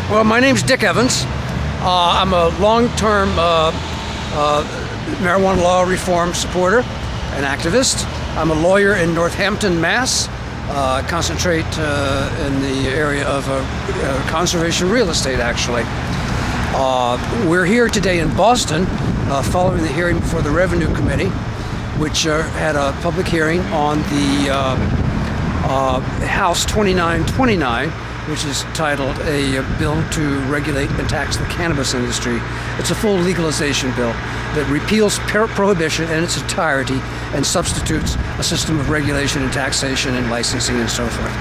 Well, my name's Dick Evans. I'm a long-term marijuana law reform supporter, an activist. I'm a lawyer in Northampton, Mass. I concentrate in the area of conservation real estate, actually. We're here today in Boston following the hearing before the Revenue Committee, which had a public hearing on the House 2929, which is titled A Bill to Regulate and Tax the Cannabis Industry. It's a full legalization bill that repeals prohibition in its entirety and substitutes a system of regulation and taxation and licensing and so forth.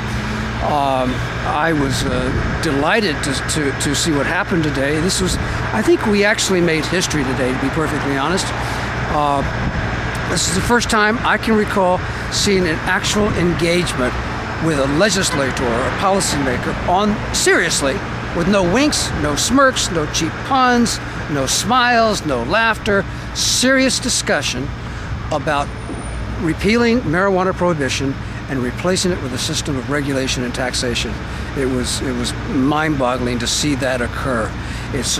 I was delighted to see what happened today. I think we actually made history today, to be perfectly honest. This is the first time I can recall seeing an actual engagement with a legislator or a policymaker seriously, with no winks, no smirks, no cheap puns, no smiles, no laughter, serious discussion about repealing marijuana prohibition and replacing it with a system of regulation and taxation. It was mind-boggling to see that occur.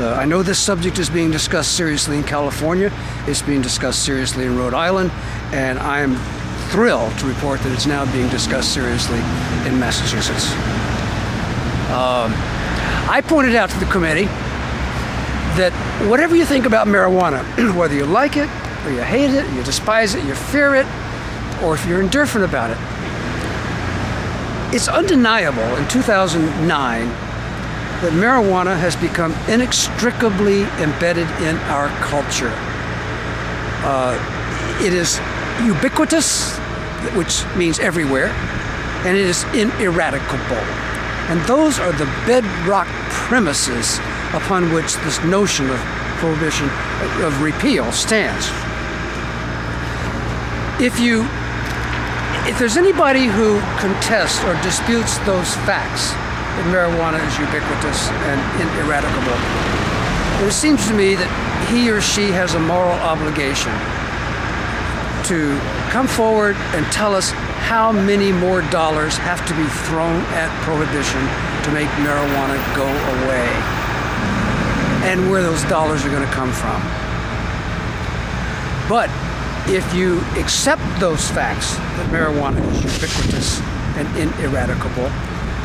I know this subject is being discussed seriously in California. It's being discussed seriously in Rhode Island, and I am thrilled to report that it's now being discussed seriously in Massachusetts. I pointed out to the committee that whatever you think about marijuana, whether you like it or you hate it, you despise it, you fear it, or if you're indifferent about it, it's undeniable in 2009 that marijuana has become inextricably embedded in our culture. It is ubiquitous, which means everywhere, and it is ineradicable. And those are the bedrock premises upon which this notion of prohibition, of repeal, stands. If there's anybody who contests or disputes those facts, that marijuana is ubiquitous and ineradicable, it seems to me that he or she has a moral obligation to come forward and tell us how many more dollars have to be thrown at prohibition to make marijuana go away, and where those dollars are going to come from. But if you accept those facts, that marijuana is ubiquitous and ineradicable,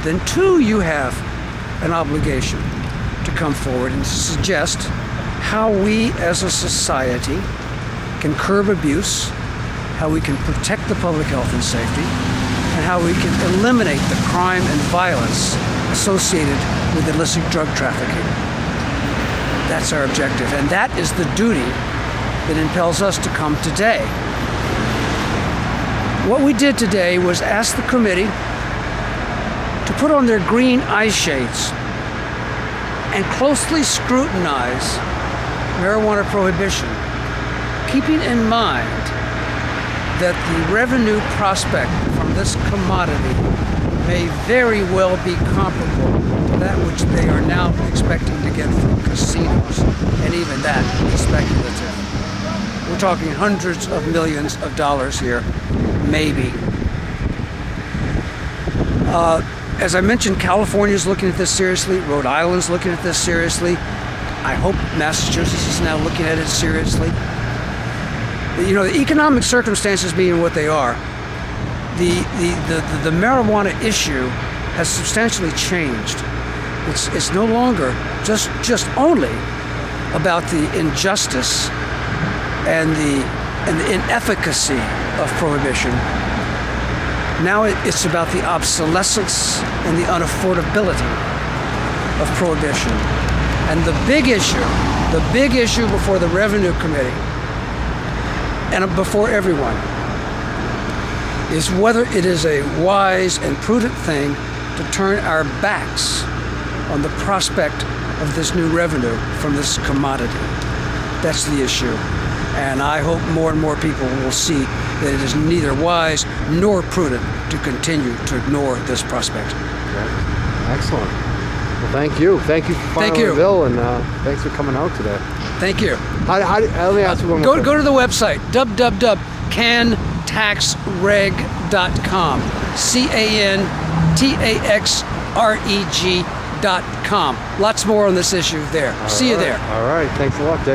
then too you have an obligation to come forward and suggest how we as a society can curb abuse, how we can protect the public health and safety, and how we can eliminate the crime and violence associated with illicit drug trafficking. That's our objective, and that is the duty that impels us to come today. What we did today was ask the committee to put on their green eye shades and closely scrutinize marijuana prohibition, keeping in mind that the revenue prospect from this commodity may very well be comparable to that which they are now expecting to get from casinos, and even that is speculative. We're talking hundreds of millions of dollars here, maybe. As I mentioned, California's looking at this seriously, Rhode Island's looking at this seriously. I hope Massachusetts is now looking at it seriously. You know, the economic circumstances being what they are, the marijuana issue has substantially changed. It's no longer just only about the injustice and the inefficacy of prohibition. Now it's about the obsolescence and the unaffordability of prohibition. And the big issue before the Revenue Committee and before everyone is whether it is a wise and prudent thing to turn our backs on the prospect of this new revenue from this commodity. That's the issue. And I hope more and more people will see that it is neither wise nor prudent to continue to ignore this prospect. Okay. Excellent. Well, thank you. Thank you for filing the bill, and thanks for coming out today. Thank you. Let me ask you one more Go to the website, www.cantaxreg.com. CANTAXREG legalization.com. Lots more on this issue there. See you there. All right. Thanks a lot, Dick.